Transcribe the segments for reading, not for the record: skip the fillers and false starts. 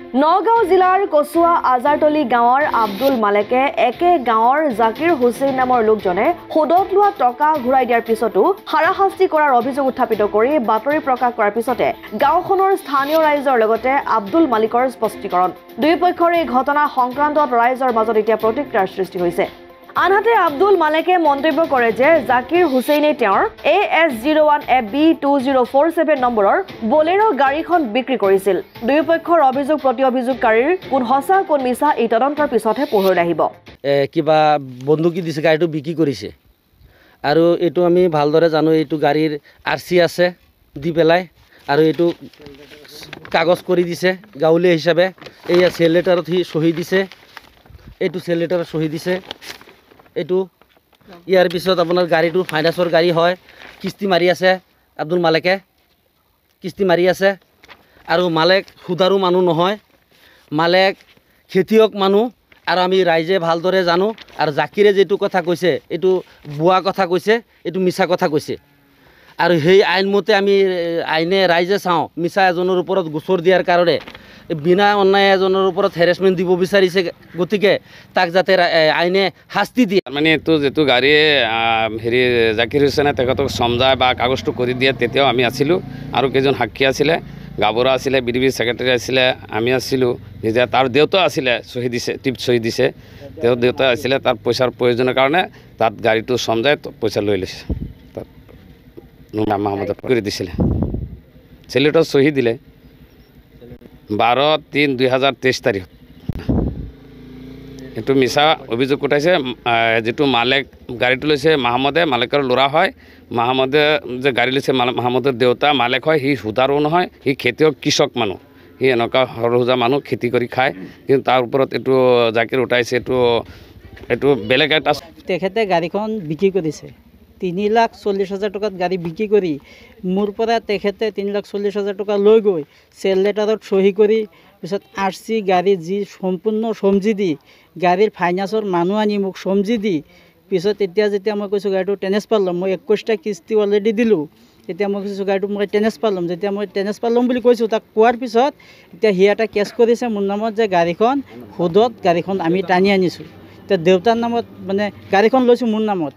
নগাঁও জিলাৰ কচুৱা আজাৰতলী গাঁৱৰ আব্দুল মালেকে একে গাঁৱৰ জাকিৰ হুছেইন নামৰ লোকজনে সুদত লোৱা টকা ঘূৰাই দিয়াৰ পিছতো হাৰাশাস্তি কৰাৰ অভিযোগ উত্থাপিত কৰি বাতৰি প্ৰকাশ কৰাৰ পিছতে গাঁওখনৰ স্থানীয় ৰাইজৰ লগতে আব্দুল মালিকৰ স্পষ্টীকৰণ দুয়োপক্ষৰ এই ঘটনা সংক্ৰান্তত ৰাইজৰ মাজত এতিয়া প্ৰতিক্ৰিয়াৰ সৃষ্টি হৈছে। আনহাতে আব্দুল মালেকে মন্তব্য কৰে যে জাকিৰ হুছেইনে তেওঁৰ AS01FB2047 নম্বৰৰ বলেৰো গাড়ীখন বিক্ৰী কৰিছিল। দুয়োপক্ষৰ অভিযোগ প্ৰতি অভিযোগকাৰীৰ কোন সঁচা কোন মিছা এই তদন্তৰ পিছতহে পোহৰলৈ আহিব। কিবা বন্দুকি দিছে গাড়ীটো বিক্ৰী কৰিছে আৰু এইটো আমি ভালদৰে জানো এইটো গাড়ীৰ RC আছে দি পেলাই আৰু এইটো কাগজ কৰি দিছে গাঁৱলীয়া হিচাপে এইয়া চেল লেটাৰত সি চহী দিছে এইটো চেল লেটাৰত চহী দিছে এইটো ইয়াৰ পিছত আপোনাৰ গাড়ীটো ফাইনান্সৰ গাড়ী হয় কিস্তি মাৰি আছে আব্দুল মালেকে কিস্তি মাৰি আছে আৰু মালেক সুদাৰু মানুহ নহয় মালেক খেতিয়ক মানুহ আৰু আমি ৰাইজে ভালদৰে জানো আৰু জাকিৰে যেটো কথা কৈছে এইটো বুৱা কথা কৈছে এইটো মিছা কথা কৈছে আৰু সেই আইনমতে আমি আইনে ৰাইজে চাওঁ মিছা এজনৰ ওপৰত গোচৰ দিয়াৰ কাৰণে বিনা অন্যায় এজনৰ ওপৰত হেৰেছমেণ্ট দিব বিচাৰিছে গতিকে তাক যাতে আইনে শাস্তি দিয়ে মানে এইটো যেটো গাড়ী হেৰি জাকিৰ হুছেইনে তেখেতক সমজায় বা কাগজটো কৰি দিয়ে তেতিয়াও আমি আছিলোঁ আৰু কেইজন সাক্ষী আছিলে গাবৰা আছিলে BDB সেক্ৰেটাৰী আছিলে আমি আছিলোঁ নিজে তাৰ দেউতা আছিলে চহী দিছে টিপ চহী দিছে তেওঁ দেউতা আছিলে তাৰ পইচাৰ প্ৰয়োজনৰ কাৰণে তাত গাড়ীটো সমজায় পইচা লৈ লৈছে তাত মাহমুদ কৰি দিছিলে চেলিটো চহী দিলে 12/3/2023 তাৰিখ এইটো মিছা অভিযোগ উঠাইছে যেটো মালেক গাড়ীটো লৈছে মাহমুদে মালেকৰ ল'ৰা হয় মাহমুদে যে গাড়ী লৈছে মাহমুদৰ দেউতা মালেক হয় সি সুদাৰো নহয় সি খেতিয়ক কৃষক মানুহ সি এনেকুৱা সৰুজা মানুহ খেতি কৰি খায় কিন্তু তাৰ ওপৰত এইটো জাকিৰ উঠাইছে এইটো বেলেগ এটা তেখেতে গাড়ীখন বিক্ৰী কৰিছে 3,40,000 টকাত গাড়ী বিক্ৰী কৰি মোৰ পৰা তেখেতে 3,40,000 টকা লৈ গৈ চেল লেটাৰত চহী কৰি পিছত RC গাড়ী যি সম্পূৰ্ণ সমজি দি গাড়ীৰ ফাইনান্সৰ মানুহ আনি মোক সমজি দি পিছত এতিয়া যেতিয়া মই কৈছোঁ গাড়ীটো ট্ৰেন্সফাৰ ল'ম মই 21টা কিস্তি অলৰেডি দিলোঁ এতিয়া মই কৈছোঁ গাড়ীটো মই ট্ৰেন্সফাৰ ল'ম যেতিয়া মই ট্ৰেন্সফাৰ ল'ম বুলি কৈছোঁ তাক কোৱাৰ পিছত এতিয়া সি এটা কেছ কৰিছে মোৰ নামত যে গাড়ীখন সুদত গাড়ীখন আমি টানি আনিছোঁ এতিয়া দেউতাৰ নামত মানে গাড়ীখন লৈছোঁ মোৰ নামত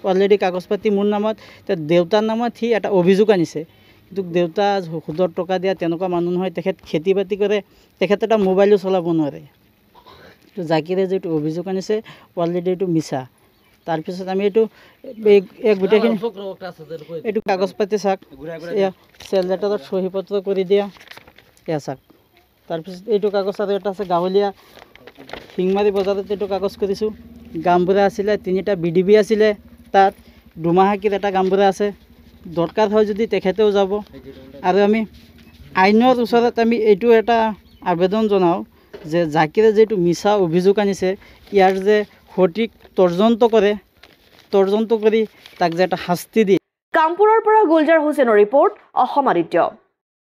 অলৰেডি কাগজ পাতি মোৰ নামত এতিয়া দেউতাৰ নামত সি এটা অভিযোগ আনিছে কিন্তু দেউতা সুদৰ টকা দিয়া তেনেকুৱা মানুহ নহয় তেখেত খেতি বাতি কৰে তেখেত এটা মোবাইলো চলাব নোৱাৰে তো জাকিৰে যেটো অভিযোগ আনিছে অলৰেডি এইটো মিছা তাৰপিছত আমি এইটো গোটেইখিনি এইটো কাগজ পাতি চাওক চেল লেটাৰত চহী পত্ৰ কৰি দিয়া এয়া চাওক তাৰপিছত এইটো কাগজ আৰু এটা আছে গাঁৱলীয়া শিংমাৰী বজাৰত এইটো কাগজ কৰিছোঁ গামবুঢ়া আছিলে 3টা BDB আছিলে তাত দুমাহাকিৰ এটা গামবুঢ়া আছে দৰকাৰ হয় যদি তেখেতেও যাব আৰু আমি আইনৰ ওচৰত আমি এইটো এটা আবেদন জনাওঁ যে জাকিৰে যেটো মিছা অভিযোগ আনিছে ইয়াৰ যে সঠিক তদন্ত কৰি তাক যে এটা শাস্তি দিয়ে। কামপুৰৰ পৰা গুলজাৰ হুছেইনৰ ৰিপৰ্ট অসম আদিত্য।